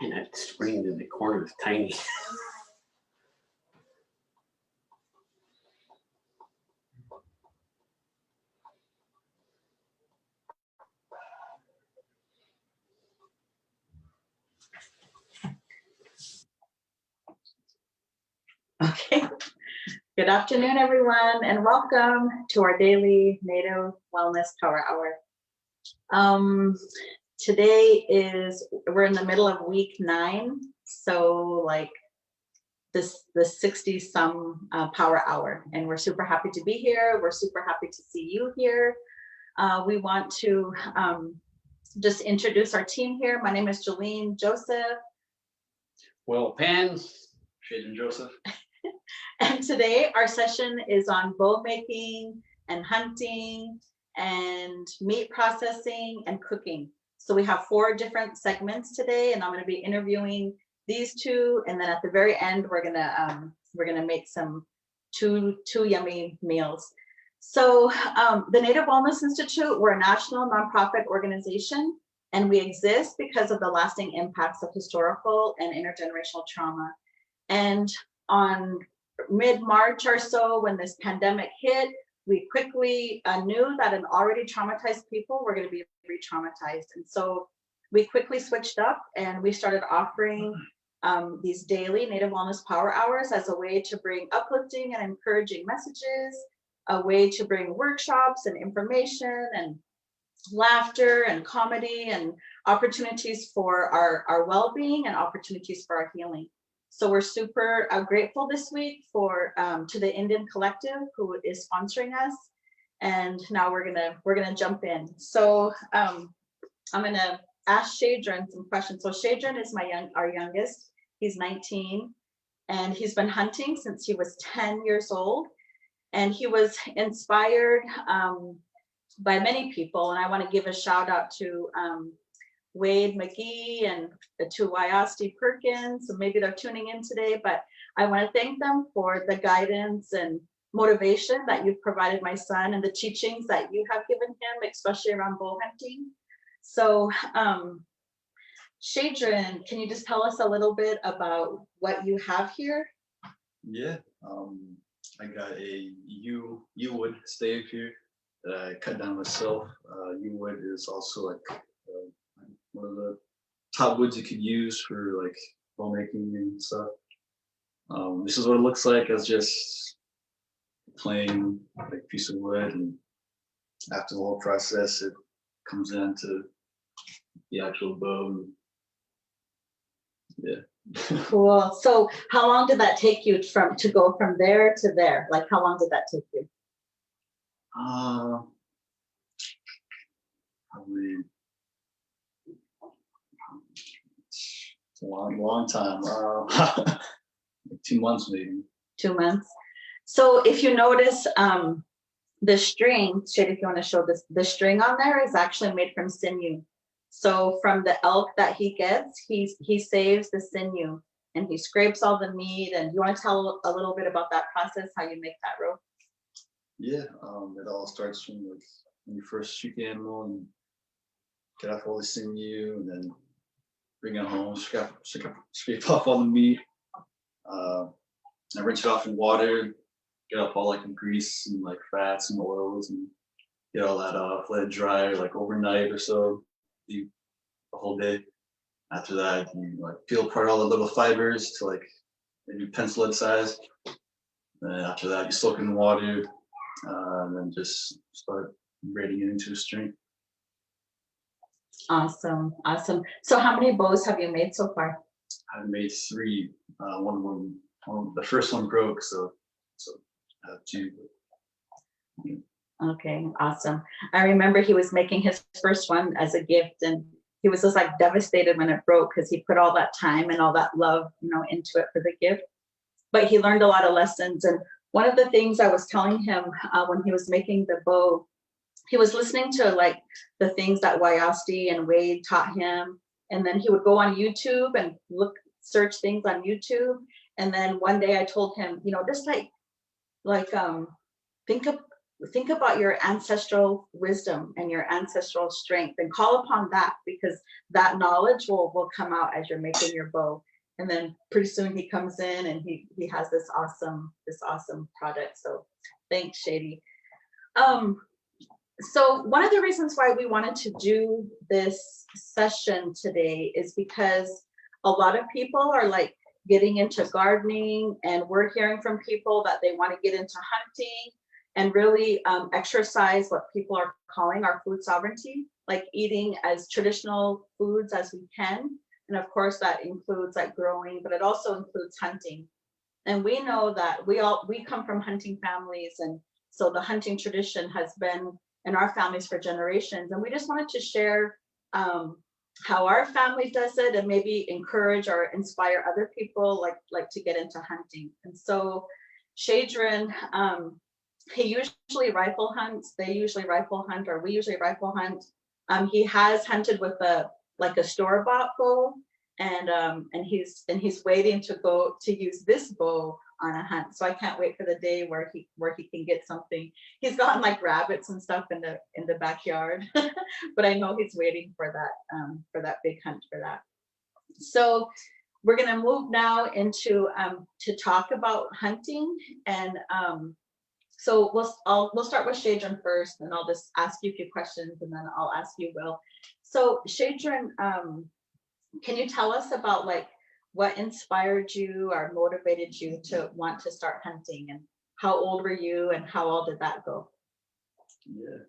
And that screen in the corner is tiny. Okay. Good afternoon, everyone, and welcome to our daily Native Wellness Power Hour. Today we're in the middle of week 9, so like the 60 some power hour, and we're super happy to be here. We're super happy to see you here. We want to just introduce our team here. My name is Jillene, Joseph. Well, Penn. Shadren, Joseph. And today our session is on bow making and hunting and meat processing and cooking. So we have 4 different segments today, and I'm going to be interviewing these 2, and then at the very end we're gonna make some two yummy meals. So the Native Wellness Institute, we're a national nonprofit organization, and we exist because of the lasting impacts of historical and intergenerational trauma. And on mid-March or so, when this pandemic hit, we quickly knew that an already traumatized people were going to be re-traumatized. And so we quickly switched up and we started offering these daily Native Wellness Power Hours as a way to bring uplifting and encouraging messages, a way to bring workshops and information and laughter and comedy and opportunities for our well-being and opportunities for our healing. So we're super grateful this week to the Indian Collective who is sponsoring us, and now we're gonna jump in. So I'm gonna ask Shadren some questions. So Shadren is our youngest. He's 19, and he's been hunting since he was 10 years old, and he was inspired by many people. And I want to give a shout out to Wade McGee and to Wyasti Perkins. So maybe they're tuning in today, but I want to thank them for the guidance and motivation that you've provided my son and the teachings that you have given him, especially around bow hunting. So Shadren, can you just tell us a little bit about what you have here? Yeah, I got a yew wood stave here that I cut down myself. Yew wood is also like one of the top woods you could use for like bow making and stuff. This is what it looks like as just plain like piece of wood, and after the whole process, it comes into the actual bow. Yeah. Cool. So how long did that take you to go from there to there? Like how long did that take you? Probably it's a long time. 2 months maybe. 2 months. So if you notice the string, Shade, if you want to show this, the string on there is actually made from sinew. So from the elk that he gets, he saves the sinew and he scrapes all the meat. And you want to tell a little bit about that process, how you make that rope? Yeah, it all starts from like when you first shoot the animal and get off all the sinew, and then bring it home, scrape off all the meat. I rinse it off in water, get off all like the grease and like fats and oils, and get all that off. Let it dry like overnight or so, the whole day. After that, you like peel apart all the little fibers to like maybe pencil head size. And then after that, you soak it in water, and then just start braiding it into a string. Awesome, awesome. So how many bows have you made so far? I've made 3. One of them, the first one broke, so I have 2. Yeah. Okay, awesome. I remember he was making his first one as a gift, and he was just like devastated when it broke because he put all that time and all that love, into it for the gift. But he learned a lot of lessons. And one of the things I was telling him when he was making the bow, he was listening to like the things that Wyasti and Wade taught him. And then he would go on YouTube and search things on YouTube. And then one day I told him, just think of think about your ancestral wisdom and your ancestral strength and call upon that, because that knowledge will come out as you're making your bow. And then pretty soon he comes in and he has this awesome product. So thanks, Shady. So one of the reasons why we wanted to do this session today is because a lot of people are like getting into gardening, and we're hearing from people that they want to get into hunting and really exercise what people are calling our food sovereignty, like eating as traditional foods as we can. And of course that includes like growing, but it also includes hunting. And we know that we come from hunting families, and so the hunting tradition has been in our families for generations. And we just wanted to share how our family does it, and maybe encourage or inspire other people like to get into hunting. And so Shadren, he usually rifle hunts. They usually rifle hunt, or we usually rifle hunt. He has hunted with a store-bought bow, and he's waiting to go to use this bow on a hunt. So I can't wait for the day where he can get something. He's gotten like rabbits and stuff in the backyard, but I know he's waiting for that big hunt for that. So we're gonna move now into to talk about hunting, and so we'll start with Shadren first, and I'll just ask you a few questions, and then I'll ask you, Will. So Shadren, can you tell us about like what inspired you or motivated you to want to start hunting, and how old were you, and how all did that go? Yeah,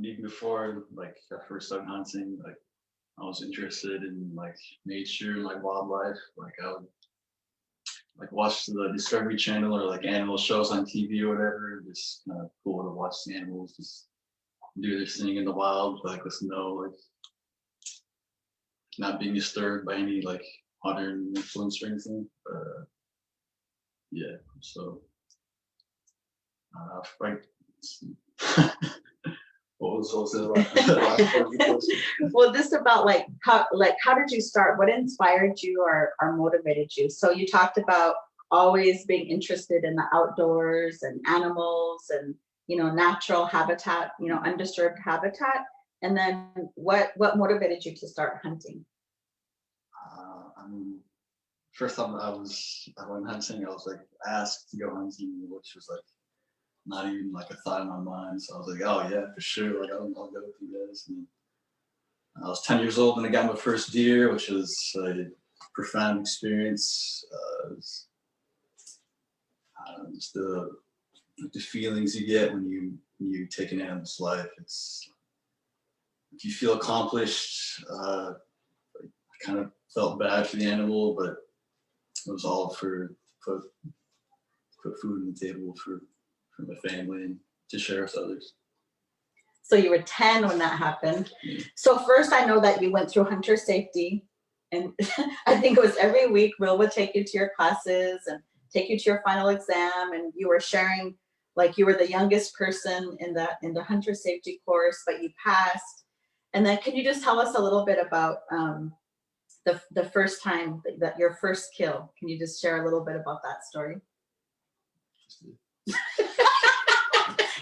even before like I first started hunting, like I was interested in like nature, like wildlife. Like I would like watch the Discovery Channel or like animal shows on TV or whatever. Just kind of cool to watch the animals just do their thing in the wild, like with no like not being disturbed by any like modern influence or anything. Yeah, so right. What was the last part of the question? Well, this about like how did you start? What inspired you or motivated you? So you talked about always being interested in the outdoors and animals and natural habitat, undisturbed habitat. And then what motivated you to start hunting? I mean, first time I went hunting, I was like asked to go hunting, which was like not even like a thought in my mind. So I was like, oh yeah, for sure. Like I'll go with you guys. And I was 10 years old and I got my first deer, which was a profound experience. Just the feelings you get when you take an animal's life. It's if you feel accomplished. I kind of felt bad for the animal, but it was all for put food on the table for my family and to share with others. So you were 10 when that happened. Yeah. So first I know that you went through hunter safety, and I think it was every week Will would take you to your classes and take you to your final exam, and you were sharing like you were the youngest person in the hunter safety course, but you passed. And then can you just tell us a little bit about the first time that your first kill? Can you just share a little bit about that story?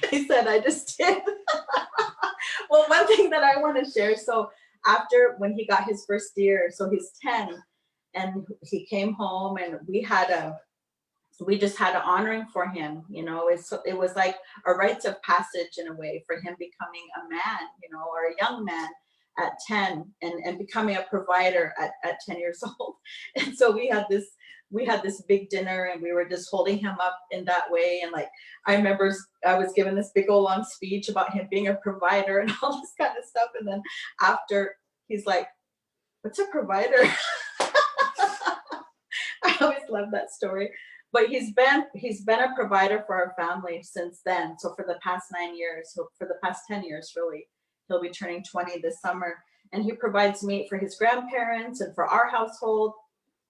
He said, I just did. Well, one thing that I want to share, so after when he got his first deer, so he's 10, and he came home, and we just had an honoring for him. It was like a rites of passage in a way for him becoming a man, or a young man at 10, and becoming a provider at 10 years old. And so we had this big dinner, and we were just holding him up in that way. And like, I remember I was given this big old long speech about him being a provider and all this kind of stuff. And then after, he's like, what's a provider? I always love that story. But he's been a provider for our family since then. So for the past 9 years, so for the past 10 years, really, he'll be turning 20 this summer. And he provides meat for his grandparents and for our household.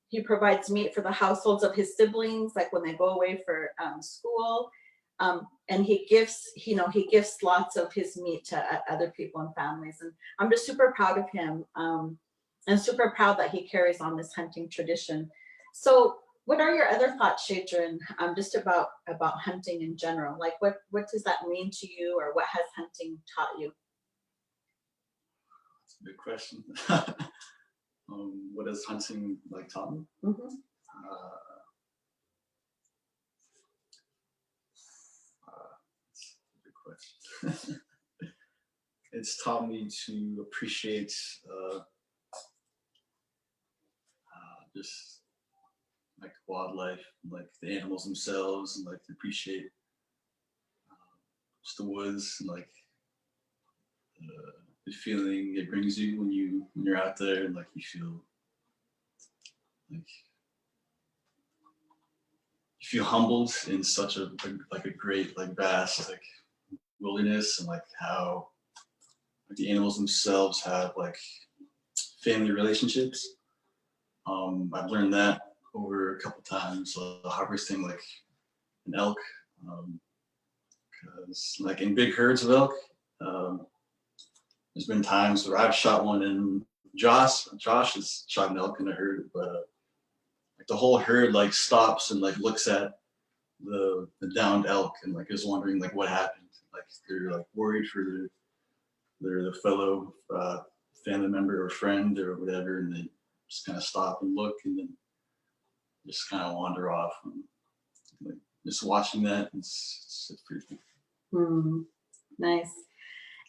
He provides meat for the households of his siblings, like when they go away for school. And he gives lots of his meat to other people and families. And I'm just super proud of him, and super proud that he carries on this hunting tradition. So What are your other thoughts, Shadren, just about hunting in general? Like, what does that mean to you, or what has hunting taught you? That's a good question. What has hunting like taught me? Mm-hmm. That's a good question. It's taught me to appreciate just like wildlife, like the animals themselves, and like to appreciate just the woods, and like the feeling it brings you when you're out there, and like you feel humbled in such a great, like vast, like wilderness, and like how the animals themselves have like family relationships. I've learned that over a couple times, harvesting like an elk, because like in big herds of elk, there's been times where I've shot one, and Josh has shot an elk in a herd, but like the whole herd like stops and like looks at the downed elk and like is wondering like what happened. Like they're like worried for their fellow family member or friend or whatever, and they just kind of stop and look, and then just kind of wander off. And, like, just watching that, it's pretty cool. Nice.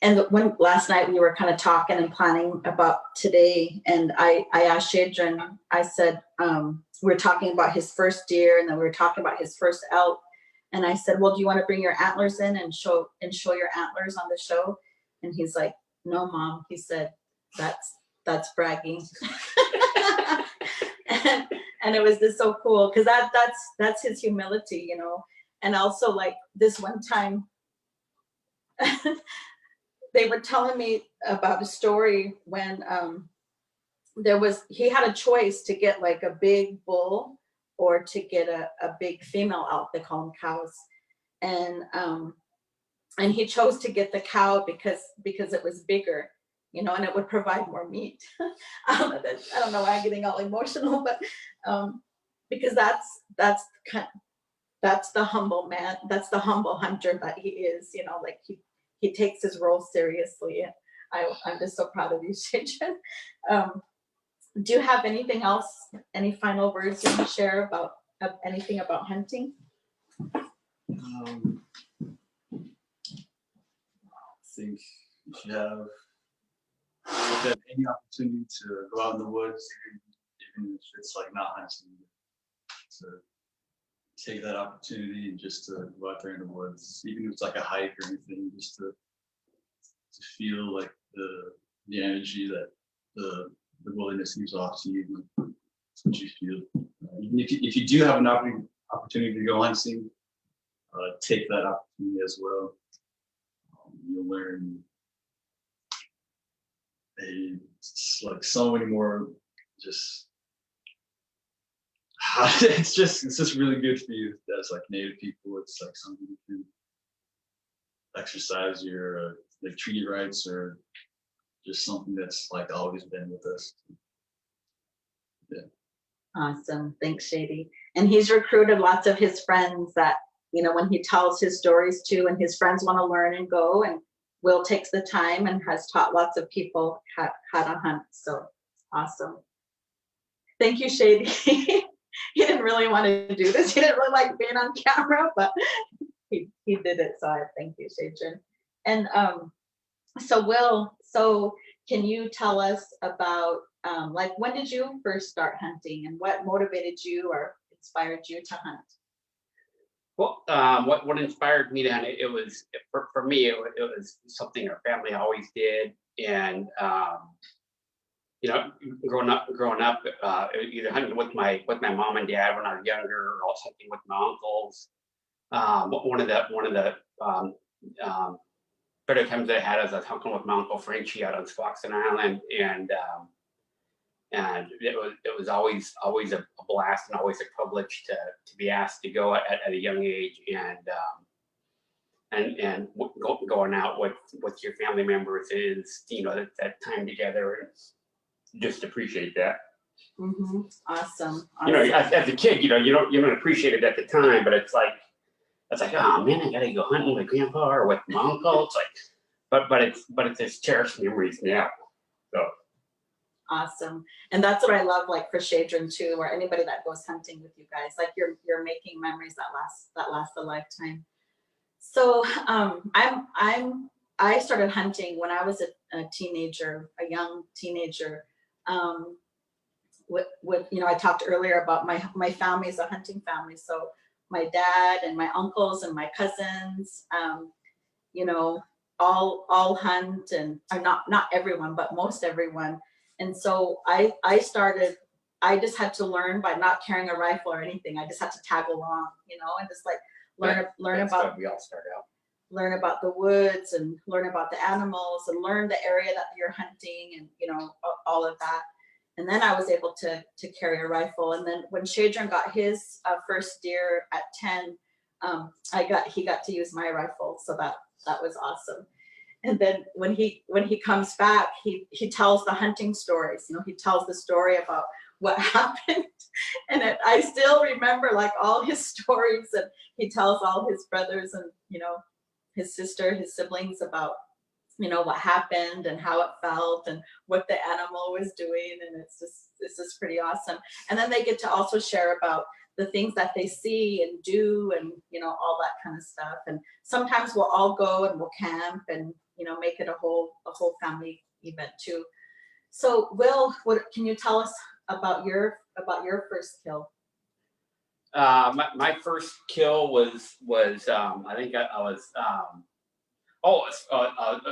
And when last night we were kind of talking and planning about today, and I asked Shadren, I said, we were talking about his first deer, and then we were talking about his first elk. And I said, well, do you want to bring your antlers in and show your antlers on the show? And he's like, no, Mom. He said, that's bragging. and it was just so cool, because that's his humility, you know. And also, like, this one time they were telling me about a story when he had a choice to get like a big bull or to get a big female elk. They call them cows. And he chose to get the cow because it was bigger, you know, and it would provide more meat. I don't know why I'm getting all emotional, but because that's the humble man, that's the humble hunter that he is, you know, like he takes his role seriously. I'm just so proud of you, Shadren. Do you have anything else, any final words you want to share about anything about hunting? I think if you have any opportunity to go out in the woods, even if it's like not hunting, to take that opportunity and just to go out there in the woods, even if it's like a hike or anything, just to feel like the energy that the wilderness gives off to you. That's what you feel. Even if you do have an opportunity to go hunting, take that opportunity as well. You'll learn like so many more. Just it's just really good for you as like Native people. It's like something you can exercise your like treaty rights, or just something that's like always been with us. Yeah. Awesome. Thanks, Shady. And he's recruited lots of his friends that, you know, when he tells his stories to, and his friends want to learn and go, and Will takes the time and has taught lots of people how to hunt. So awesome. Thank you, Shady. He didn't really want to do this. He didn't really like being on camera, but he did it. So I thank you, Shadren. And so Will, can you tell us about like, when did you first start hunting, and what motivated you or inspired you to hunt? Well, what inspired me to hunt, it was for me, it was something our family always did. And you know, growing up, either hunting with my mom and dad when I was younger, or also hunting with my uncles. One of the better times I had as I was hunting with my uncle Frenchie out on Squaxin Island, and it was always a blast, and always a privilege to be asked to go at a young age, and going out with your family members is, you know, that time together, and just appreciate that. Awesome. You know, Awesome. as a kid, you don't appreciate it at the time, but it's like, oh man, I gotta go hunting with grandpa or with my uncle. It's like, but it's just cherished memories now. So. Awesome. And that's what I love, like for Shadren too, or anybody that goes hunting with you guys, like you're making memories that last a lifetime. So I started hunting when I was a teenager, a young teenager. With I talked earlier about my family is a hunting family. So my dad and my uncles and my cousins, all hunt, and or not everyone, but most everyone. And so I just had to learn by not carrying a rifle or anything. I just had to tag along, and just like learn about, we all start out. learn about the woods and learn about the animals and learn the area that you're hunting and all of that. And then I was able to carry a rifle. And then when Shadren got his first deer at 10, he got to use my rifle. So that was awesome. And then when he comes back, he tells the hunting stories. He tells the story about what happened. And I still remember like all his stories, and he tells all his brothers and his sister, his siblings about what happened and how it felt and what the animal was doing. And it's just pretty awesome. And then they get to also share about the things that they see and do and all that kind of stuff. And sometimes we'll all go and we'll camp and make it a whole family event too. So Will, what can you tell us about your first kill? My first kill was I think I was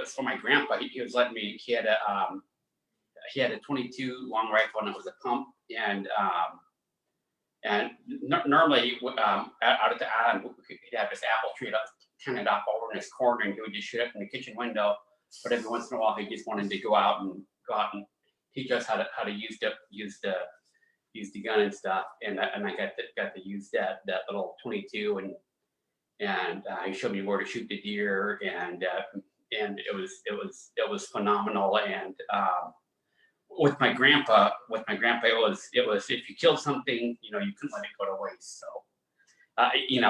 it's for my grandpa. He was letting me. He had a 22 long rifle, and it was a pump. And normally out at the island, he'd have this apple tree that tended off over in his corner, and he would just shoot it in the kitchen window. But every once in a while, he just wanted to go out and teach us how to use the gun and stuff. And I got to use that little 22, and he showed me where to shoot the deer, and it was phenomenal. And with my grandpa, it was if you killed something, you couldn't let it go to waste. So you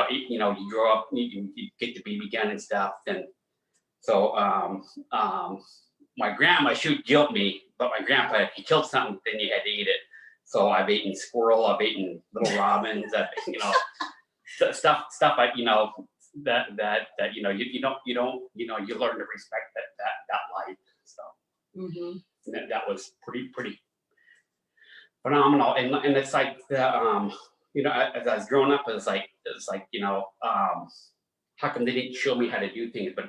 grow up, you get the BB gun and stuff, and so my grandma, she would guilt me, but my grandpa, if you killed something, then you had to eat it. So I've eaten squirrel, I've eaten little robins, stuff like you learn to respect that life. So that was pretty phenomenal. And it's like as I was growing up, it's like how come they didn't show me how to do things? But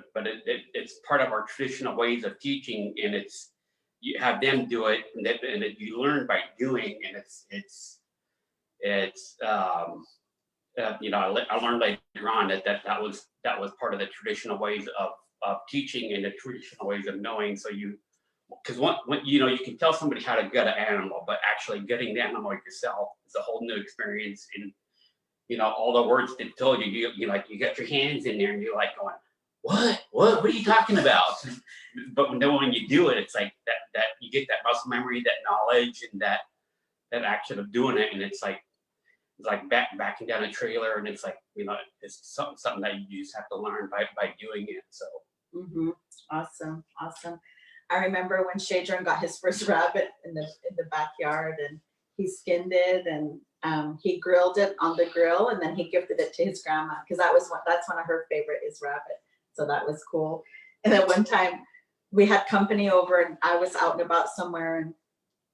it's part of our traditional ways of teaching, and you have them do it, and you learn by doing, and I learned later on that was part of the traditional ways of teaching and the traditional ways of knowing. So because you can tell somebody how to gut an animal, but actually gutting the animal yourself is a whole new experience. And all the words they told you got your hands in there and you're like going, what are you talking about? But then when you do it, it's like that you get that muscle memory, that knowledge, and that action of doing it. And it's like backing down a trailer, and it's like it's something that you just have to learn by doing it. So awesome. I remember when Shadren got his first rabbit in the backyard, and he skinned it, and he grilled it on the grill, and then he gifted it to his grandma, because that's one of her favorite is rabbit. So that was cool. And then one time we had company over, and I was out and about somewhere,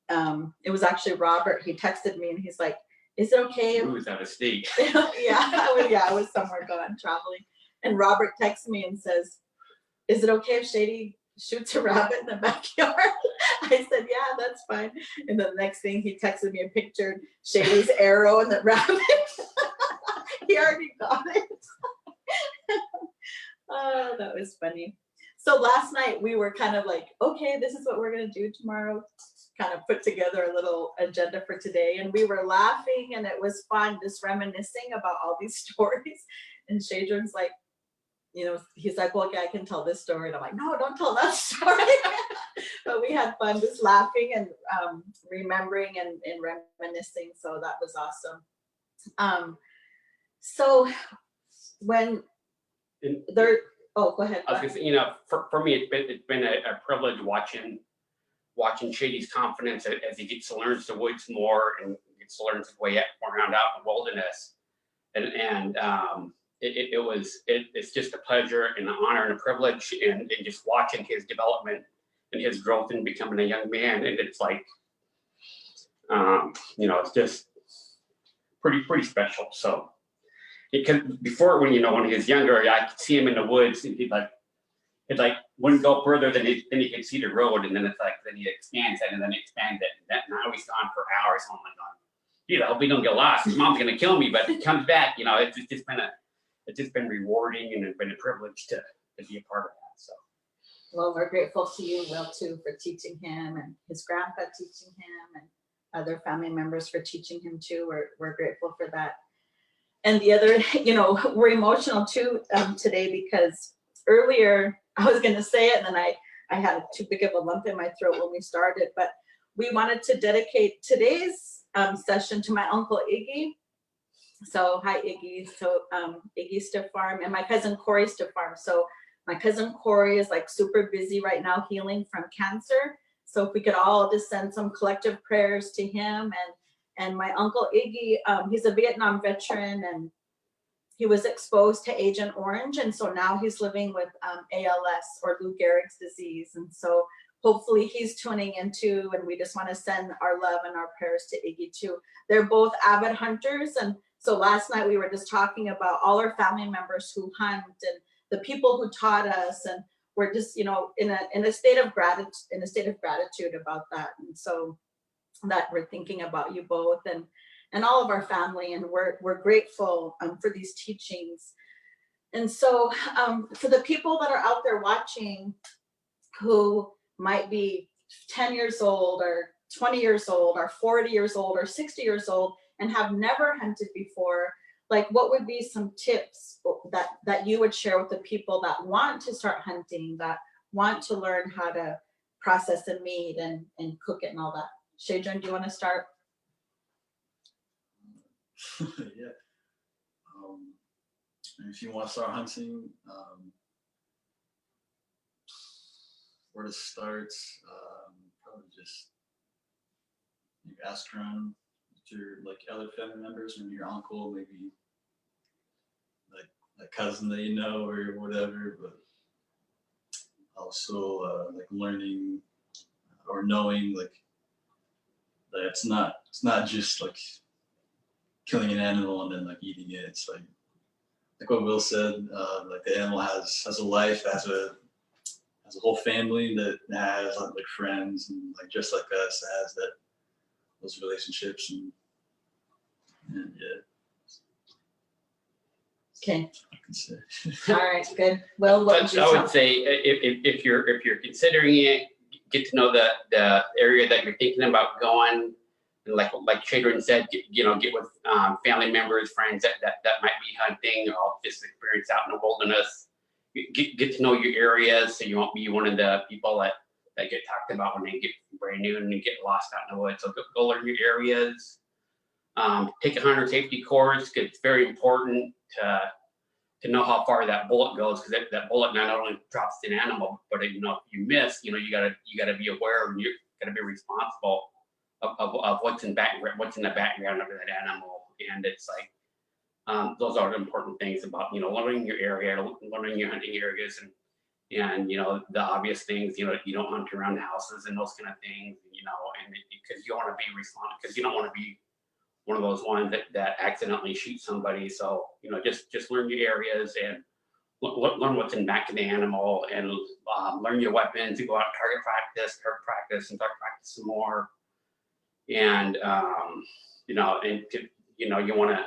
and it was actually Robert. He texted me, and he's like, "Is it okay?" Who was out of state? I was somewhere gone traveling. And Robert texts me and says, "Is it okay if Shady shoots a rabbit in the backyard?" I said, "Yeah, that's fine." And the next thing, he texted me a picture, Shady's arrow and the rabbit. He already got it. Oh, that was funny. So last night we were kind of like, okay, this is what we're going to do tomorrow. Kind of put together a little agenda for today, and we were laughing, and it was fun, just reminiscing about all these stories. And Shadren's like, he's like, well, okay, I can tell this story. And I'm like, no, don't tell that story. But we had fun just laughing and remembering and reminiscing. So that was awesome. So when they're, oh, go ahead. I was gonna say, for me, it's been a privilege watching Shady's confidence as he gets to learn the woods more and gets to learn his way around out in the wilderness. And it's just a pleasure and an honor and a privilege and just watching his development and his growth in becoming a young man. And it's like, it's just pretty special. So because before when he was younger, I could see him in the woods and he'd wouldn't go further than he could see the road. And then it's like, then he expands it and then he expands it. And now he's gone for hours. Oh my God. Hope we don't get lost. His mom's gonna kill me, but he comes back. It's just been rewarding and it's been a privilege to be a part of that. So, well, we're grateful to you, Will, too, for teaching him and his grandpa teaching him and other family members for teaching him too. We're grateful for that. And the other, we're emotional too today because earlier I was gonna say it and then I had too big of a lump in my throat when we started, but we wanted to dedicate today's session to my uncle Iggy. So hi Iggy. So Iggy Stiff Farm and my cousin Corey Stiff Farm. So my cousin Corey is like super busy right now healing from cancer. So if we could all just send some collective prayers to him and my uncle Iggy, he's a Vietnam veteran and he was exposed to Agent Orange. And so now he's living with ALS or Lou Gehrig's disease. And so hopefully he's tuning in too, and we just want to send our love and our prayers to Iggy too. They're both avid hunters, and so last night we were just talking about all our family members who hunt and the people who taught us, and we're just in a state of gratitude about that. And so that we're thinking about you both and all of our family, and we're grateful for these teachings. And so for the people that are out there watching who might be 10 years old or 20 years old or 40 years old or 60 years old and have never hunted before, like what would be some tips that you would share with the people that want to start hunting, that want to learn how to process a meat and cook it and all that? Shadren, do you want to start? Yeah. If you want to start hunting, where to start? Probably just you ask around your other family members, maybe your uncle, maybe a cousin that you know or whatever. But also learning or knowing that it's not just killing an animal and then eating it. It's like what Will said. The animal has a life, has a whole family that has friends and just like us, has those relationships and yeah. Okay. I can say. All right, good. Well, what would you I tell? would say if you're considering it, get to know the area that you're thinking about going. And like Shadren said, get with family members, friends that might be hunting or just experience out in the wilderness. Get to know your areas so you won't be one of the people that get talked about when they get brand new and they get lost out in the woods. So go learn your areas. Take a hunter safety course because it's very important to know how far that bullet goes, because that bullet not only drops an animal, but if you miss, you gotta be aware and you gotta be responsible of what's in the background of that animal. And it's those are the important things about learning your area, learning your hunting areas, and the obvious things. You don't hunt around houses and those kind of things. And because you want to be responsible, because you don't want to be one of those ones that accidentally shoot somebody. So just learn your areas and learn what's in the back of the animal, and learn your weapons. You go out target practice, and target practice some more. And you want to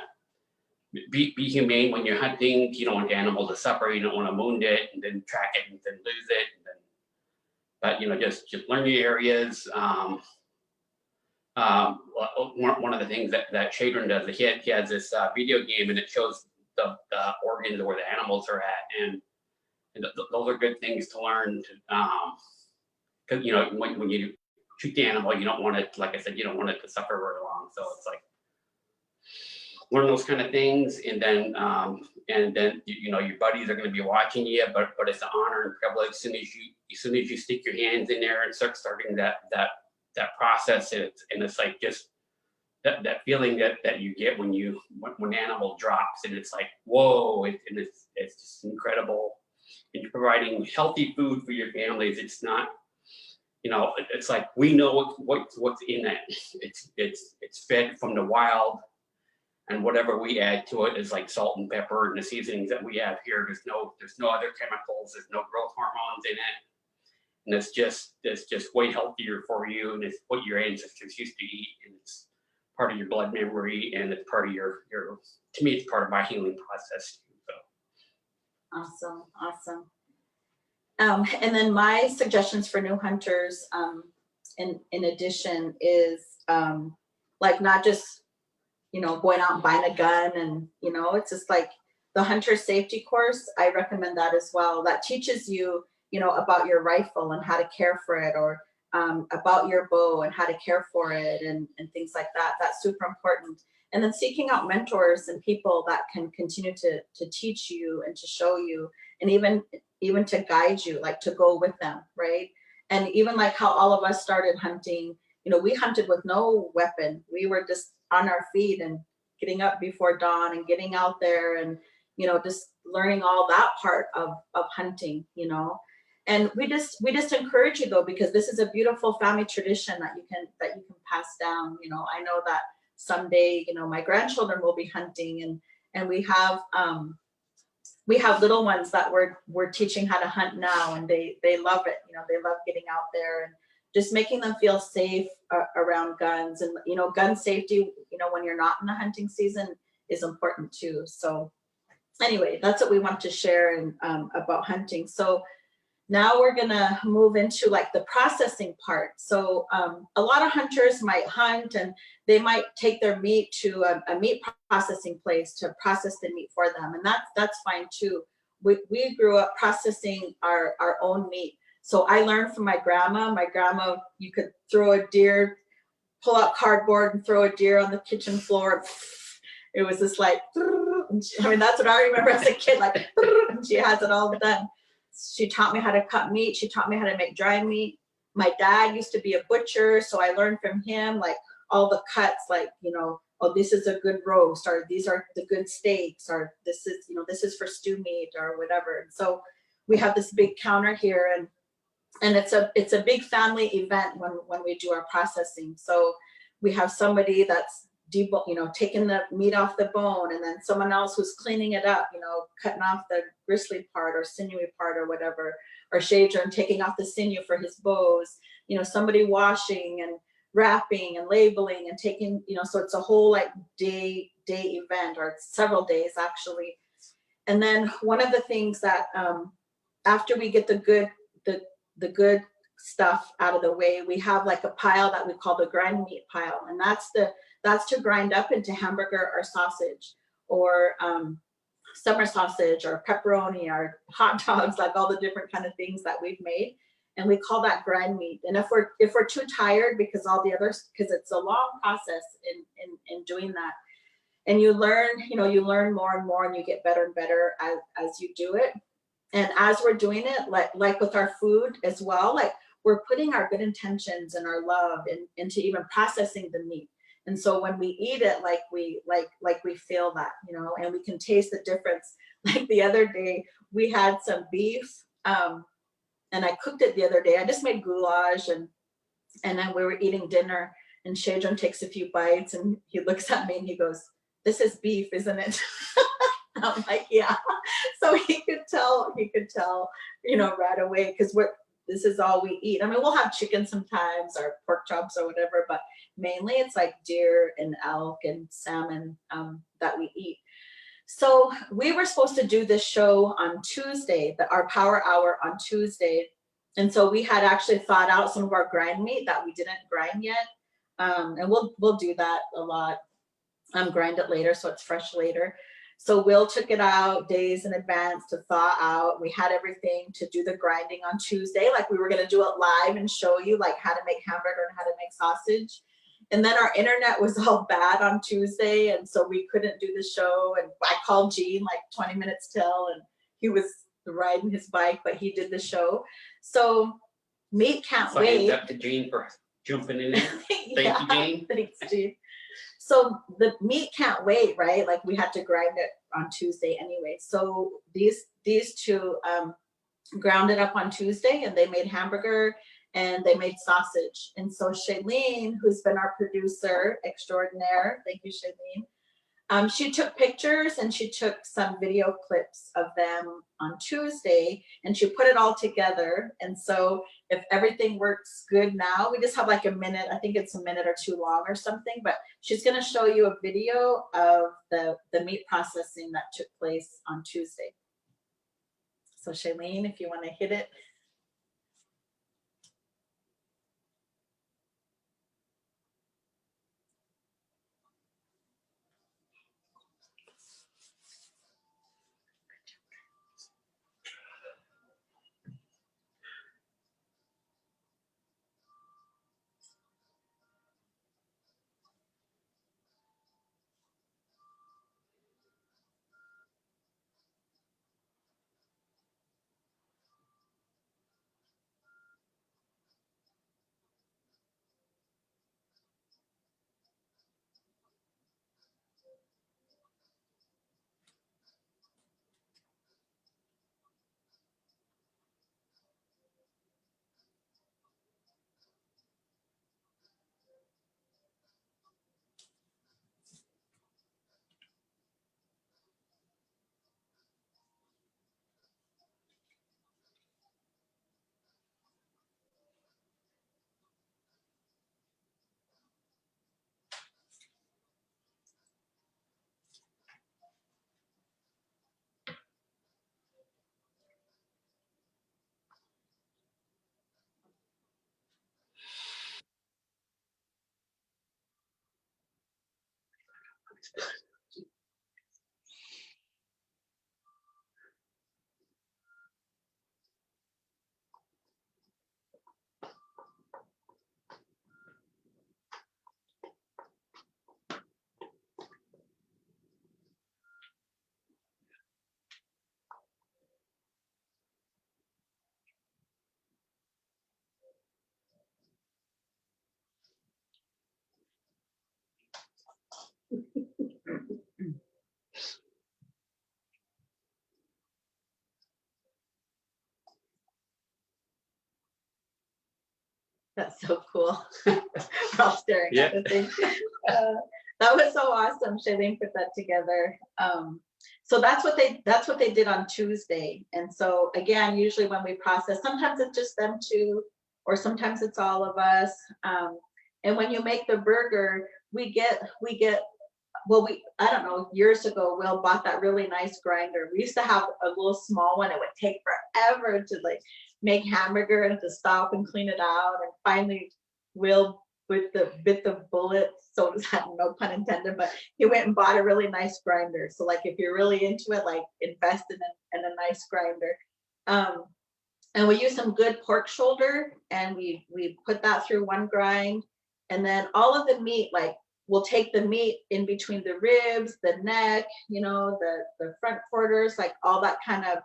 be humane when you're hunting. You don't want the animal to suffer. You don't want to wound it and then track it and then lose it. But just learn your areas. One of the things that Shadren does, he has this video game, and it shows the organs of where the animals are at, and And those are good things to learn. Because when you shoot the animal, you don't want it, like I said, you don't want it to suffer very long. So it's like learn those kind of things, and then your buddies are going to be watching you, but it's an honor and privilege as soon as you stick your hands in there and starting that process. It's like just that feeling that you get when an animal drops, and it's like whoa, it's just incredible. And you're providing healthy food for your families. It's not, it's like we know what's in it. It's fed from the wild, and whatever we add to it is like salt and pepper and the seasonings that we have here. There's no other chemicals. There's no growth hormones in it, and it's just way healthier for you. And it's what your ancestors used to eat, and it's part of your blood memory, and it's part of your. To me, it's part of my healing process too. So. Awesome. And then my suggestions for new hunters, in addition, is like not just going out and buying a gun, and it's just like the hunter safety course. I recommend that as well. That teaches you about your rifle and how to care for it, or about your bow and how to care for it, and things like that. That's super important. And then seeking out mentors and people that can continue to teach you and to show you, and even to guide you, like to go with them, right? And even like how all of us started hunting, we hunted with no weapon. We were just on our feet and getting up before dawn and getting out there, and just learning all that part of hunting, And we just encourage you though, because this is a beautiful family tradition that you can pass down. I know that someday, my grandchildren will be hunting, and we have little ones that we're teaching how to hunt now, and they love it. They love getting out there and just making them feel safe around guns, and gun safety, when you're not in the hunting season, is important too. So anyway, that's what we want to share and about hunting. So now we're gonna move into like the processing part. So a lot of hunters might hunt, and they might take their meat to a meat processing place to process the meat for them, and that's fine too. We grew up processing our own meat. So I learned from my grandma. My grandma, you could throw a deer, pull out cardboard and throw a deer on the kitchen floor. It was just like, that's what I remember as a kid, like, and she has it all done. She taught me how to cut meat. She taught me how to make dry meat. My dad used to be a butcher, so I learned from him like all the cuts, like, oh, this is a good roast, or these are the good steaks, or this is for stew meat or whatever. And so we have this big counter here, and it's a big family event when we do our processing. So we have somebody that's taking the meat off the bone, and then someone else who's cleaning it up, cutting off the gristly part or sinewy part or whatever, or Shadren taking off the sinew for his bows, somebody washing and wrapping and labeling and taking, so it's a whole like day event, or several days actually. And then one of the things that after we get the good stuff out of the way, we have like a pile that we call the grind meat pile, and that's to grind up into hamburger or sausage, or summer sausage, or pepperoni, or hot dogs, like all the different kind of things that we've made, and we call that grind meat. And if we're too tired, because it's a long process in doing that, and you learn more and more, and you get better and better as you do it. And as we're doing it, like with our food as well, like we're putting our good intentions and our love into even processing the meat. And so when we eat it, like we feel that, and we can taste the difference. Like the other day, we had some beef, and I cooked it the other day. I just made goulash, and then we were eating dinner, and Shadren takes a few bites, and he looks at me and he goes, "This is beef, isn't it?" I'm like, yeah. So he could tell, right away, because this is all we eat. I mean, we'll have chicken sometimes, or pork chops or whatever, but mainly it's like deer and elk and salmon that we eat. So we were supposed to do this show on Tuesday, our power hour on Tuesday. And so we had actually thawed out some of our grind meat that we didn't grind yet. And we'll do that a lot. Grind it later, so it's fresh later. So Will took it out days in advance to thaw out. We had everything to do the grinding on Tuesday. Like we were going to do it live and show you like how to make hamburger and how to make sausage. And then our internet was all bad on Tuesday. And so we couldn't do the show. And I called Gene like 20 minutes till, and he was riding his bike, but he did the show. So Meat can't So wait. hands up to Gene for jumping in there. Thank you, Gene. Thanks, Gene. So the meat can't wait, right? Like we had to grind it on Tuesday anyway. So these two ground it up on Tuesday, and they made hamburger and they made sausage. And so Jillene, who's been our producer extraordinaire, thank you, Jillene. She took pictures and she took some video clips of them on Tuesday, and she put it all together. And so if everything works good now, we just have like a minute, I think it's a minute or two long or something, but she's going to show you a video of the meat processing that took place on Tuesday. So Jillene, if you want to hit it. That's so cool. We're all staring at the thing. That was so awesome. Jillene put that together. So that's what they did on Tuesday. And so again, usually when we process, sometimes it's just them two, or sometimes it's all of us. And when you make the burger, we get well, I don't know, years ago, Will bought that really nice grinder. We used to have a little small one. It would take forever to like make hamburger and to stop and clean it out. And finally, Will bit the bullet, so does that, no pun intended, but he went and bought a really nice grinder. So like if you're really into it, like invest in a nice grinder. And we use some good pork shoulder, and we put that through one grind. And then all of the meat, like we'll take the meat in between the ribs, the neck, the front quarters, like all that kind of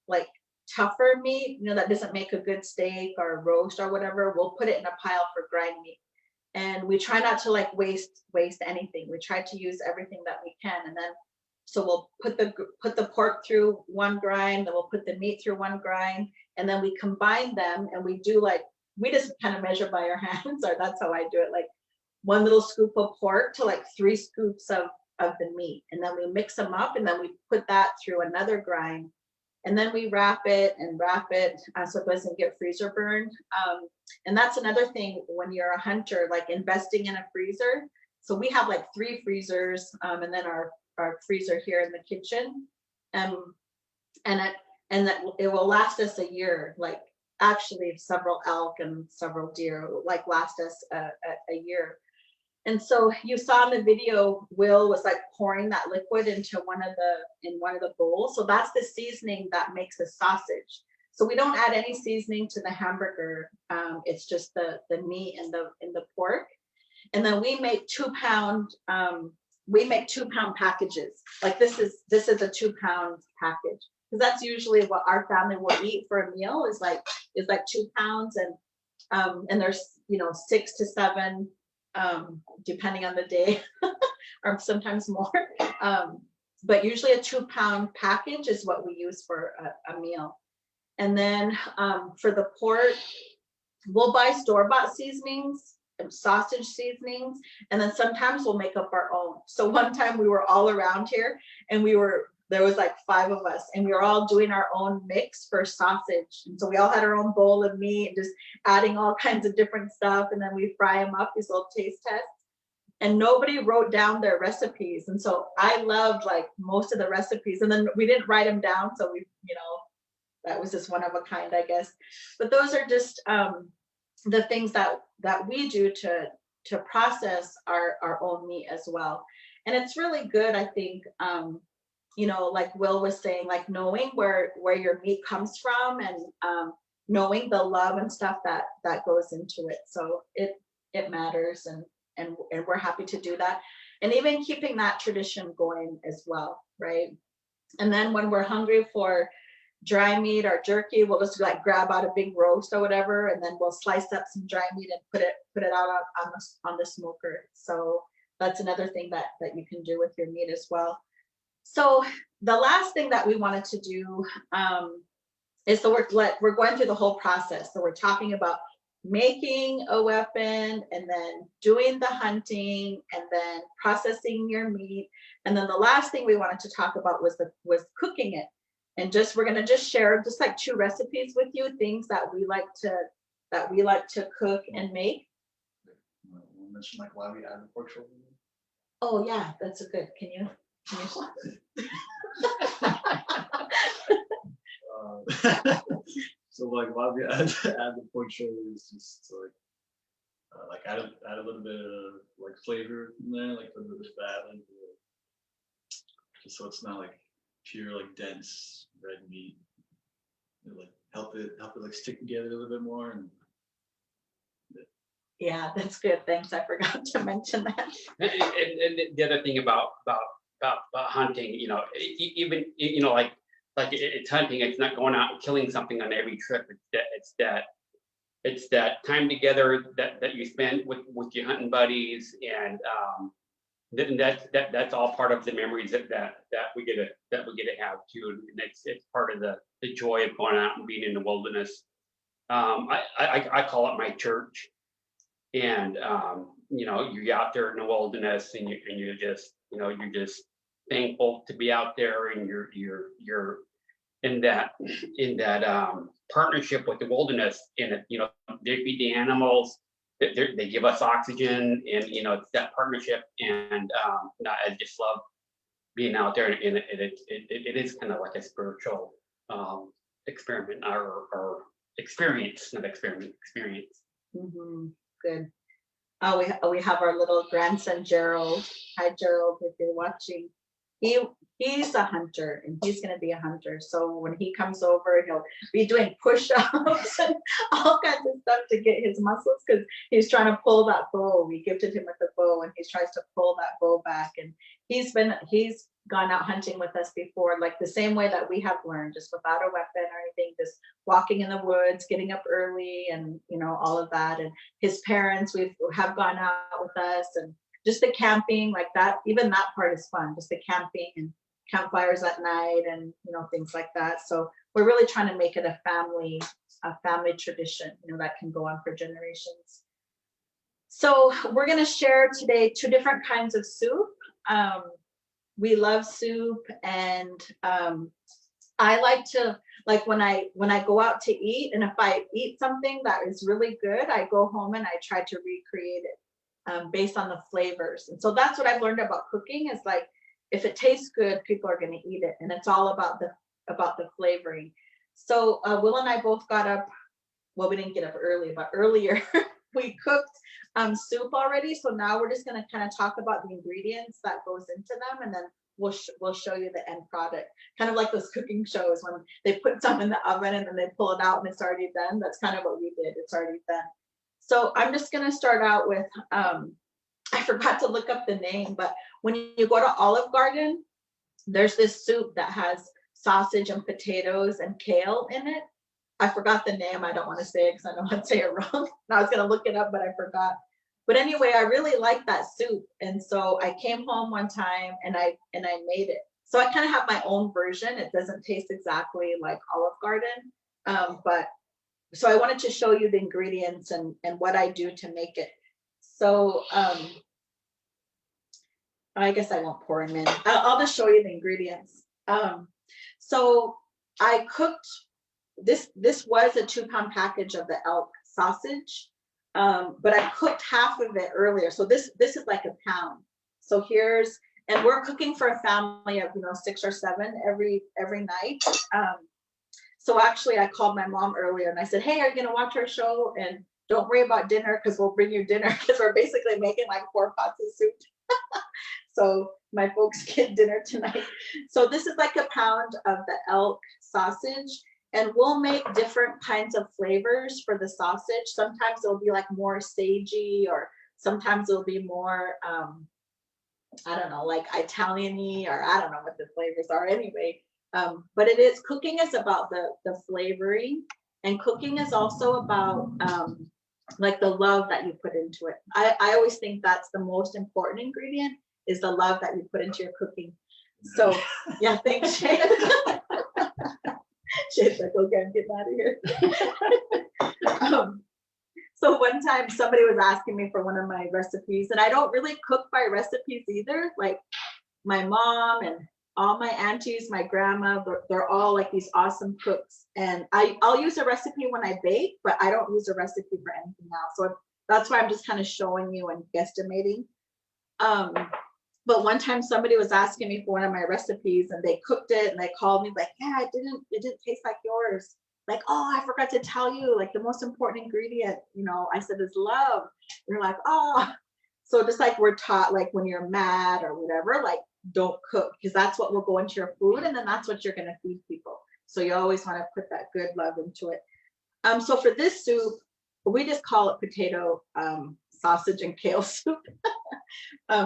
like tougher meat, that doesn't make a good steak or roast or whatever. We'll put it in a pile for grind meat. And we try not to like waste anything. We try to use everything that we can. And then, so we'll put the pork through one grind, then we'll put the meat through one grind, and then we combine them, and we just kind of measure by our hands, or that's how I do it. Like one little scoop of pork to like 3 scoops of the meat. And then we mix them up, and then we put that through another grind. And then we wrap it so it doesn't get freezer burned. And that's another thing when you're a hunter, like investing in a freezer. So we have like 3 freezers, and then our freezer here in the kitchen. And that it will last us a year. Like actually several elk and several deer will like last us a year. And so you saw in the video, Will was like pouring that liquid into one of the bowls. So that's the seasoning that makes the sausage. So we don't add any seasoning to the hamburger. It's just the meat and the pork. And then we make 2-pound packages. Like this is a 2-pound package, because that's usually what our family will eat for a meal is like 2 pounds. And there's 6 to 7 depending on the day or sometimes more, but usually a 2-pound package is what we use for a meal. And then for the pork, we'll buy store-bought seasonings, sausage seasonings, and then sometimes we'll make up our own. So one time we were all around here, and there was like 5 of us, and we were all doing our own mix for sausage. And so we all had our own bowl of meat and just adding all kinds of different stuff, and then we fry them up, these little taste tests. And nobody wrote down their recipes, and so I loved like most of the recipes, and then we didn't write them down, so we that was just one of a kind, I guess. But those are just the things that we do to process our own meat as well. And it's really good, I think, like Will was saying, like knowing where your meat comes from, and knowing the love and stuff that goes into it. So it matters, and we're happy to do that, and even keeping that tradition going as well, right? And then when we're hungry for dry meat or jerky, we'll just like grab out a big roast or whatever, and then we'll slice up some dry meat and put it out on the smoker. So that's another thing that you can do with your meat as well. So the last thing that we wanted to do is, so we're going through the whole process. So we're talking about making a weapon, and then doing the hunting, and then processing your meat, and then the last thing we wanted to talk about was cooking it. And we're gonna just share just like 2 recipes with you, things that we like to cook and make. We'll mention like why we add the pork shoulder. Oh yeah, that's a good. Can you? So like why we add the pork shoulder is just to like add a little bit of like flavor in there, like a little bit of fat, and just so it's not like pure like dense red meat. Like help it like stick together a little bit more. And yeah, that's good. Thanks. I forgot to mention that. And the other thing about hunting, even like it's hunting. It's not going out and killing something on every trip. It's that time together that you spend with your hunting buddies, and that's all part of the memories that we get to have too. And it's part of the joy of going out and being in the wilderness. I call it my church, and you're out there in the wilderness, and you're just thankful to be out there, and you're in that partnership with the wilderness, and they feed the animals. They give us oxygen, and it's that partnership, and I just love being out there, and it is kind of like a spiritual experiment or experience, not experiment, experience. Mm-hmm. Good. We have our little grandson Gerald. Hi Gerald, if you're watching. He's a hunter, and he's going to be a hunter. So when he comes over, he'll be doing push-ups and all kinds of stuff to get his muscles, because he's trying to pull that bow. We gifted him with a bow, and he tries to pull that bow back. And he's gone out hunting with us before, like the same way that we have learned, just without a weapon or anything, just walking in the woods, getting up early, and all of that. And his parents have gone out with us, and just the camping, like that, even that part is fun, just the camping and campfires at night, and things like that. So we're really trying to make it a family tradition, that can go on for generations. So we're going to share today 2 different kinds of soup. We love soup, and I like to, like when I go out to eat, and if I eat something that is really good, I go home and I try to recreate it based on the flavors. And so that's what I've learned about cooking, is like, if it tastes good, people are going to eat it, and it's all about the flavoring. So Will and I both got up. Well, we didn't get up early, but earlier we cooked soup already. So now we're just gonna kind of talk about the ingredients that goes into them, and then we'll show you the end product. Kind of like those cooking shows when they put some in the oven and then they pull it out and it's already done. That's kind of what we did. It's already done. So I'm just gonna start out with I forgot to look up the name, but when you go to Olive Garden, there's this soup that has sausage and potatoes and kale in it. I forgot the name. I don't want to say it because I don't want to say it wrong. And I was going to look it up, but I forgot. But anyway, I really like that soup. And so I came home one time and I made it. So I kind of have my own version. It doesn't taste exactly like Olive Garden. But so I wanted to show you the ingredients and what I do to make it. So I guess I won't pour them in. I'll just show you the ingredients. So I cooked this was a 2-pound package of the elk sausage, but I cooked half of it earlier. So this is like a pound. So and we're cooking for a family of 6 or 7 every night. So actually I called my mom earlier and I said, hey, are you gonna watch our show? And don't worry about dinner because we'll bring you dinner because we're basically making like 4 pots of soup. So my folks get dinner tonight. So this is like a pound of the elk sausage. And we'll make different kinds of flavors for the sausage. Sometimes it'll be like more sagey, or sometimes it'll be more, I don't know, like Italian-y, or I don't know what the flavors are anyway. But cooking is about the flavoring, and cooking is also about like the love that you put into it. I always think that's the most important ingredient, is the love that you put into your cooking. So yeah, thanks, Shane. Shane's like, okay, I'm getting out of here. So one time somebody was asking me for one of my recipes, and I don't really cook by recipes either. Like my mom and all my aunties, my grandma, they're all like these awesome cooks. And I'll use a recipe when I bake, but I don't use a recipe for anything else. So that's why I'm just kind of showing you and guesstimating. But one time somebody was asking me for one of my recipes, and they cooked it and they called me like, yeah, it didn't taste like yours. Like, oh, I forgot to tell you, like the most important ingredient, I said is love. And they're like, oh. So just like we're taught, like when you're mad or whatever, like don't cook, because that's what will go into your food, and then that's what you're gonna feed people. So you always want to put that good love into it. So for this soup, we just call it potato sausage and kale soup.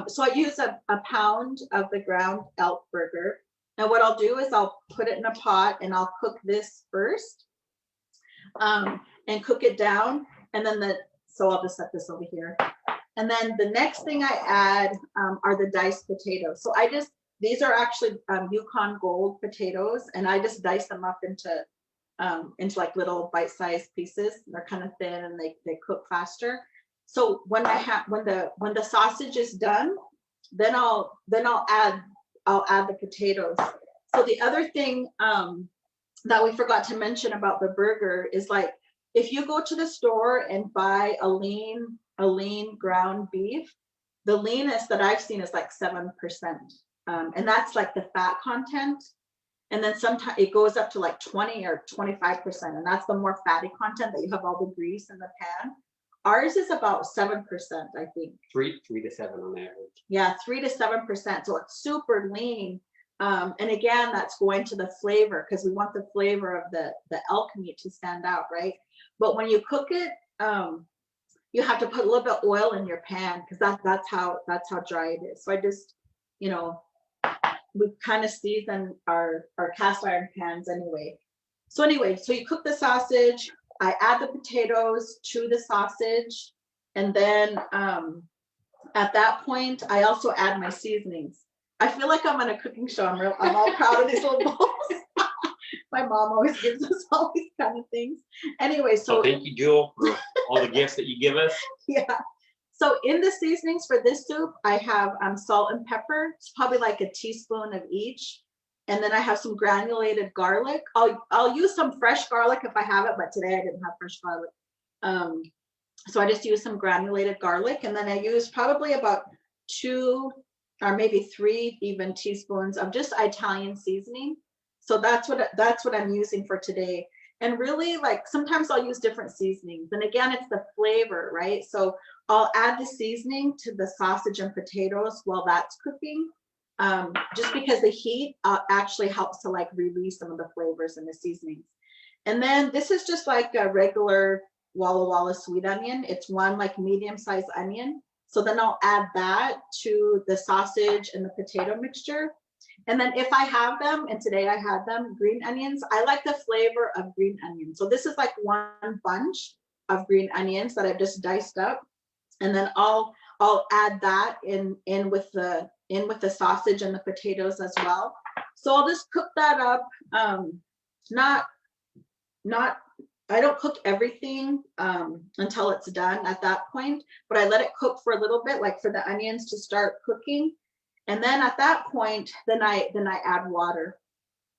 So I use a pound of the ground elk burger. And what I'll do is I'll put it in a pot and I'll cook this first, and cook it down. And then so I'll just set this over here. And then the next thing I add are the diced potatoes. So these are actually Yukon Gold potatoes, and I just dice them up into like little bite-sized pieces. They're kind of thin and they cook faster. So when the sausage is done, then I'll add the potatoes. So the other thing that we forgot to mention about the burger is, like, if you go to the store and buy a lean ground beef, the leanest that I've seen is like 7%, and that's like the fat content. And then sometimes it goes up to like 20 or 25%, and that's the more fatty content that you have all the grease in the pan. Ours is about 7%, I think. 3 to 7 on average. Yeah, 3 to 7%. So it's super lean. And again, that's going to the flavor, because we want the flavor of the elk meat to stand out, right? But when you cook it, you have to put a little bit of oil in your pan, because that's how dry it is. So I just, we kind of season our cast iron pans anyway. So you cook the sausage. I add the potatoes to the sausage, and then at that point, I also add my seasonings. I feel like I'm on a cooking show. I'm all proud of these little bowls. My mom always gives us all these kind of things. Anyway, so thank you, Jewel, for all the gifts that you give us. Yeah. So in the seasonings for this soup, I have salt and pepper. It's probably like a teaspoon of each. And then I have some granulated garlic. I'll use some fresh garlic if I have it, but today I didn't have fresh garlic. So I just use some granulated garlic, and then I use probably about 2 or maybe 3 even teaspoons of just Italian seasoning. So that's what I'm using for today. And really, like, sometimes I'll use different seasonings. And again, it's the flavor, right? So I'll add the seasoning to the sausage and potatoes while that's cooking. Just because the heat actually helps to like release some of the flavors and the seasonings. And then this is just like a regular Walla Walla sweet onion. It's one like medium-sized onion. So then I'll add that to the sausage and the potato mixture. And then if I have them, and today I had them, green onions, I like the flavor of green onions. So this is like one bunch of green onions that I've just diced up. And then I'll add that in with the sausage and the potatoes as well. So I'll just cook that up. I don't cook everything until it's done at that point, but I let it cook for a little bit, like for the onions to start cooking. And then at that point, then I add water.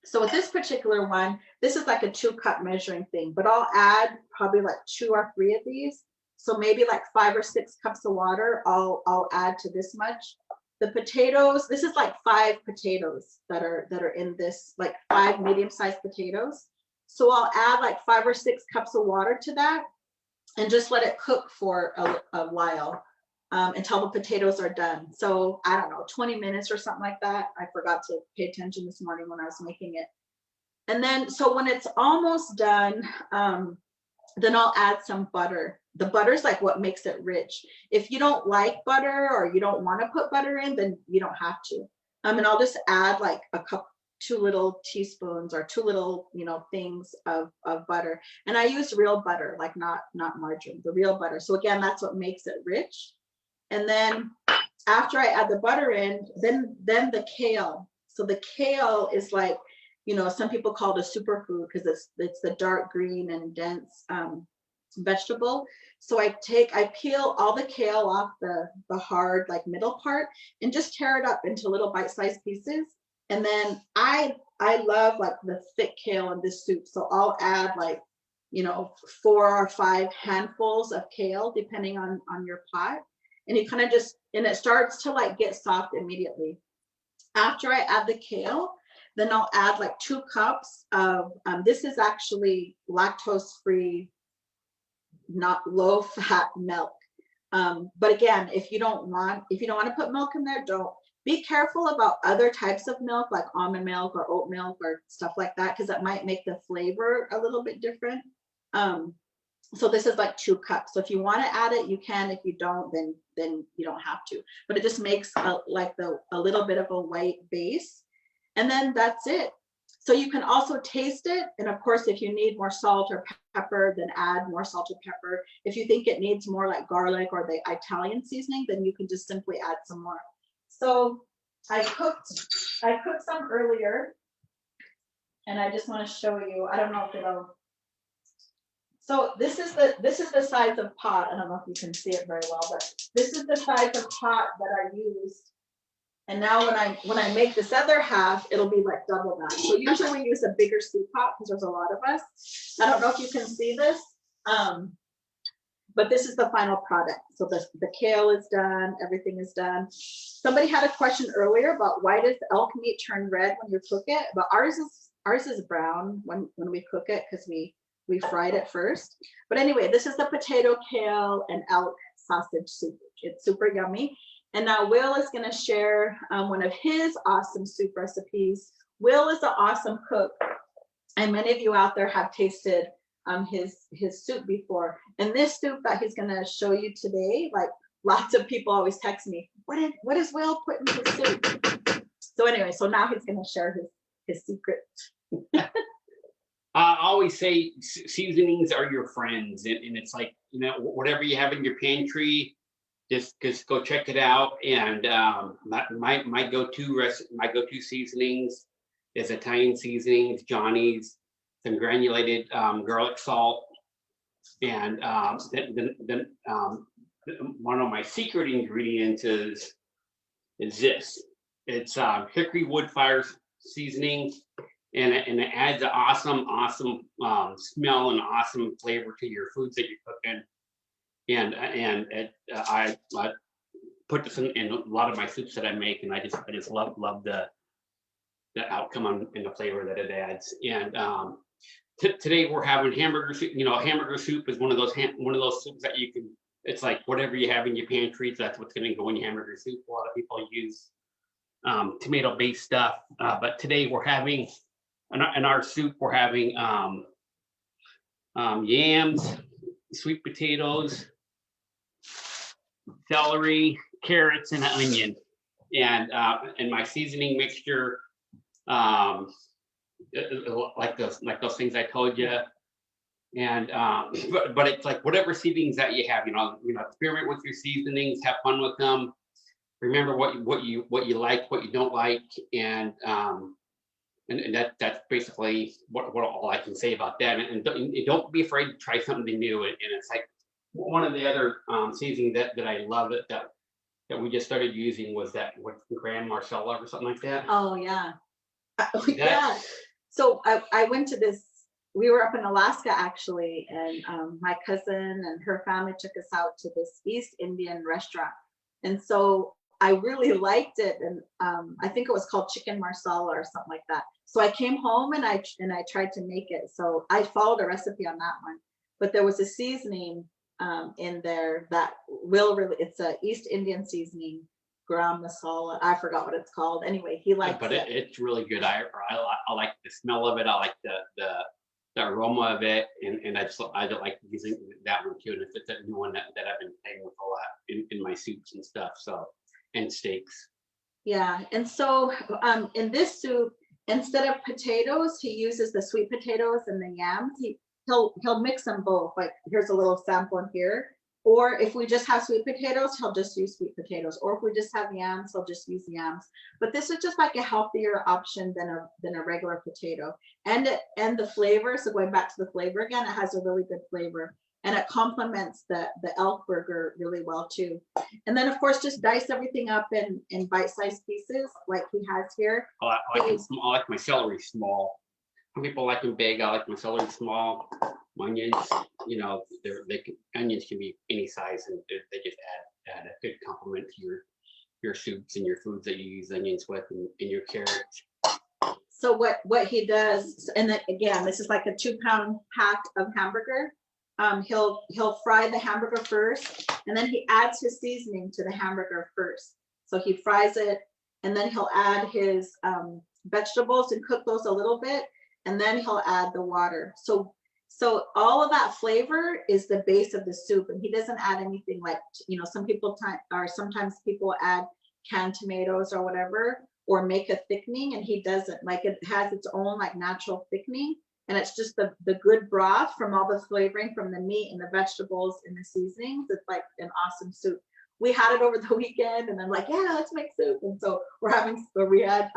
So with this particular one, this is like a 2-cup measuring thing, but I'll add probably like 2 or 3 of these. So maybe like 5 or 6 cups of water, I'll add to this much. The potatoes, this is like 5 potatoes that are in this, like 5 medium-sized potatoes. So I'll add like 5 or 6 cups of water to that and just let it cook for a while. Until the potatoes are done. So I don't know, 20 minutes or something like that. I forgot to pay attention this morning when I was making it. And then, so when it's almost done, then I'll add some butter. The butter's like what makes it rich. If you don't like butter or you don't want to put butter in, then you don't have to. And I'll just add like 2 little teaspoons or 2 little, things of butter. And I use real butter, like not margarine, the real butter. So again, that's what makes it rich. And then after I add the butter in, then the kale. So the kale is like, some people call it a superfood because it's the dark green and dense vegetable. So I peel all the kale off the hard like middle part and just tear it up into little bite-sized pieces. And then I love like the thick kale in this soup. So I'll add like, 4 or 5 handfuls of kale, depending on your pot. And you kind of and it starts to like get soft immediately. After I add the kale, then I'll add like 2 cups of, this is actually lactose-free, not low-fat milk. But again, if you don't want to put milk in there, don't. Be careful about other types of milk, like almond milk or oat milk or stuff like that, because it might make the flavor a little bit different. So this is like 2 cups. So if you want to add it, you can. If you don't, then you don't have to. But it just makes a little bit of a white base. And then that's it. So you can also taste it. And of course, if you need more salt or pepper, then add more salt or pepper. If you think it needs more like garlic or the Italian seasoning, then you can just simply add some more. So I cooked some earlier. And I just want to show you, I don't know if it'll. So this is the size of pot. I don't know if you can see it very well, but this is the size of pot that I used. And now when I make this other half, it'll be like double that. So usually we use a bigger soup pot because there's a lot of us. I don't know if you can see this, but this is the final product. So the kale is done, everything is done. Somebody had a question earlier about why does elk meat turn red when you cook it? But ours is brown when we cook it because we fried it first. But anyway, this is the potato, kale, and elk sausage soup. It's super yummy. And now Will is going to share one of his awesome soup recipes. Will is an awesome cook. And many of you out there have tasted his soup before. And this soup that he's going to show you today, like lots of people always text me, what is Will put in his soup? So anyway, so now he's going to share his secret. I always say seasonings are your friends, and it's like, whatever you have in your pantry, just go check it out. And my go-to seasonings is Italian seasonings, Johnny's, some granulated garlic salt, and then one of my secret ingredients is this. It's hickory wood fire seasoning. And it adds an awesome smell and awesome flavor to your foods that you're cooking. And I put this in a lot of my soups that I make, and I just love the outcome and the flavor that it adds. And Today we're having hamburger soup. You know, hamburger soup is one of those soups that you can. It's like whatever you have in your pantry, that's what's going to go in your hamburger soup. A lot of people use tomato-based stuff, but today we're having in our soup we're having yams, sweet potatoes, celery, carrots, and an onion, and my seasoning mixture, like those things I told you. And but it's like whatever seasonings that you have, you know, experiment with your seasonings, have fun with them. Remember what you like, what you don't like, and that's basically what all I can say about that. And don't be afraid to try something new. And it's like one of the other seasoning that I love that we just started using was that what Grand Marcella or something like that. Oh yeah. Yeah. So I went to this, we were up in Alaska actually, and my cousin and her family took us out to this East Indian restaurant. And so I really liked it. And I think it was called chicken marsala or something like that. So I came home and I tried to make it. So I followed a recipe on that one, but there was a seasoning in there that will really, it's a East Indian seasoning, ground masala. I forgot what it's called. Anyway, he likes but it. It's really good. I like the smell of it. I like the aroma of it, and I don't like using that one too. And it's a new one that I've been playing with a lot in my soups and stuff. So, and steaks. Yeah, and so in this soup, instead of potatoes, he uses the sweet potatoes and the yams. He'll mix them both. Like here's a little sample in here. Or if we just have sweet potatoes, he'll just use sweet potatoes. Or if we just have yams, he'll just use yams. But this is just like a healthier option than a regular potato. And the flavor, so going back to the flavor again, it has a really good flavor. And it complements the elk burger really well too. And then of course, just dice everything up in bite-sized pieces like he has here. I like my celery small. Some people like them big. I like my celery small. My onions, you know, onions can be any size, and they just add a good complement to your soups and your foods that you use onions with, and your carrots. So what he does, and then again, this is like a 2-pound pack of hamburger. He'll fry the hamburger first, and then he adds his seasoning to the hamburger first. So he fries it, and then he'll add his vegetables and cook those a little bit, and then he'll add the water. So all of that flavor is the base of the soup, and he doesn't add anything like, you know, sometimes people add canned tomatoes or whatever, or make a thickening, and he doesn't. Like it has its own like natural thickening, and it's just the good broth from all the flavoring from the meat and the vegetables and the seasonings. It's like an awesome soup. We had it over the weekend, and I'm like, yeah, let's make soup. And so I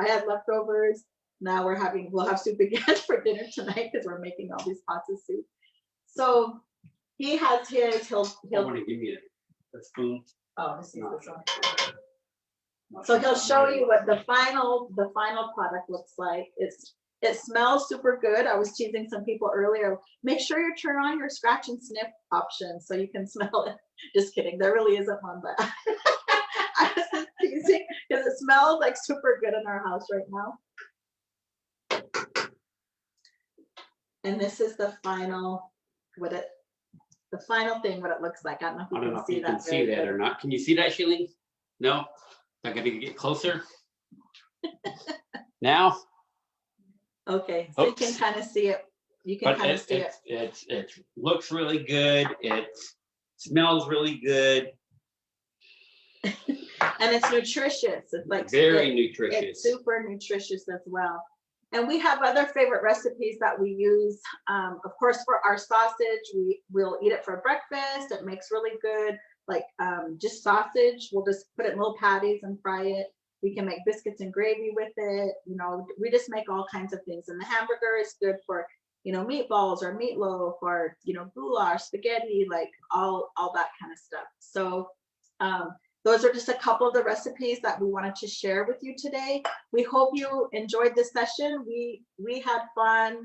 had leftovers. Now we'll have soup again for dinner tonight because we're making all these pots of soup. So he has his, I want to give you a spoon. oh, this is this one. So he'll show you what the final product looks like. It smells super good. I was teasing some people earlier. Make sure you turn on your scratch and sniff option so you can smell it. Just kidding. There really isn't one, but I was just teasing because it smells like super good in our house right now. And this is the final thing, what it looks like. I don't know if you can see that or not. Can you see that, Jillene? No? I gotta get closer. Now? Okay, so you can kind of see it. You can kind of see it. It looks really good. It smells really good. And it's nutritious. It's like very nutritious. It's super nutritious as well. And we have other favorite recipes that we use. Of course, for our sausage, we'll eat it for breakfast. It makes really good, like just sausage. We'll just put it in little patties and fry it. We can make biscuits and gravy with it. You know, we just make all kinds of things. And the hamburger is good for, you know, meatballs or meatloaf or, you know, goulash, spaghetti, like all that kind of stuff. So those are just a couple of the recipes that we wanted to share with you today. We hope you enjoyed this session. We had fun.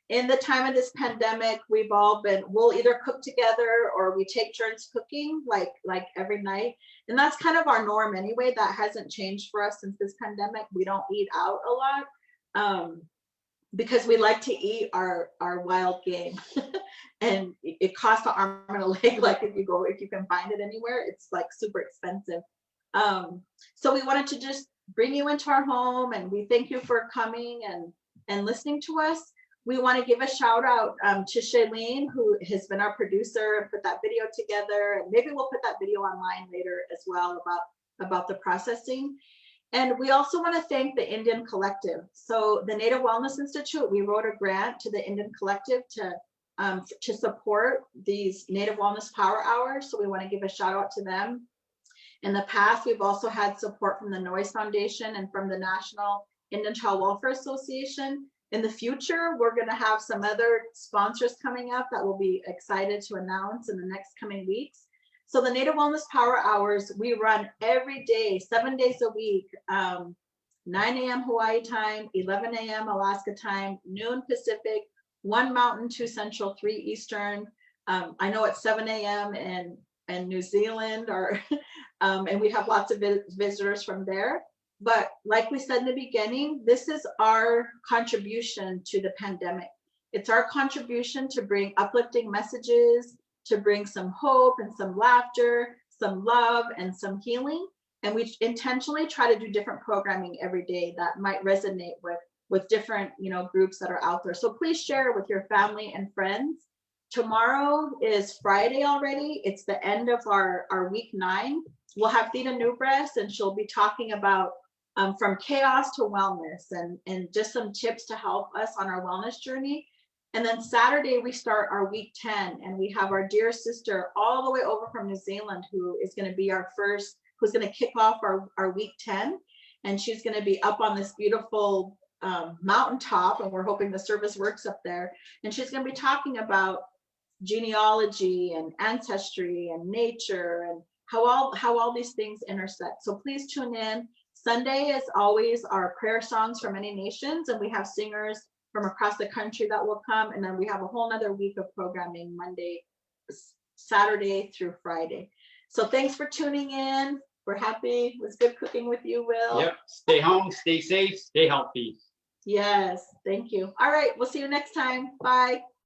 In the time of this pandemic, we'll either cook together or we take turns cooking like every night. And that's kind of our norm anyway. That hasn't changed for us since this pandemic. We don't eat out a lot. because we like to eat our wild game. And it costs an arm and a leg, like if you can find it anywhere, it's like super expensive. So we wanted to just bring you into our home, and we thank you for coming and listening to us. We want to give a shout out to Jillene, who has been our producer and put that video together, and maybe we'll put that video online later as well about the processing. And we also want to thank the Indian Collective. So the Native Wellness Institute, we wrote a grant to the Indian Collective to support these Native Wellness Power Hours. So we want to give a shout out to them. In the past, we've also had support from the Noise Foundation and from the National Indian Child Welfare Association. In the future, we're going to have some other sponsors coming up that we'll be excited to announce in the next coming weeks. So the Native Wellness Power Hours, we run every day, 7 days a week, 9 a.m. Hawaii time, 11 a.m. Alaska time, noon Pacific, 1 Mountain, 2 Central, 3 Eastern. I know it's 7 a.m. in New Zealand, and we have lots of visitors from there. But like we said in the beginning, this is our contribution to the pandemic. It's our contribution to bring uplifting messages, to bring some hope and some laughter, some love and some healing. And we intentionally try to do different programming every day that might resonate with different, groups that are out there. So please share with your family and friends. Tomorrow is Friday already. It's the end of our week 9. We'll have Theta Newbreast, and she'll be talking about from chaos to wellness and just some tips to help us on our wellness journey. And then Saturday, we start our week 10, and we have our dear sister all the way over from New Zealand, who is going to be who's going to kick off our week 10. And she's going to be up on this beautiful mountaintop, and we're hoping the service works up there. And she's going to be talking about genealogy and ancestry and nature and how all these things intersect. So please tune in. Sunday is always our prayer songs for many nations, and we have singers from across the country that will come. And then we have a whole nother week of programming, Monday, Saturday through Friday. So thanks for tuning in. We're happy. It was good cooking with you, Will. Yep. Stay home, stay safe, stay healthy. Yes, thank you. All right, we'll see you next time. Bye.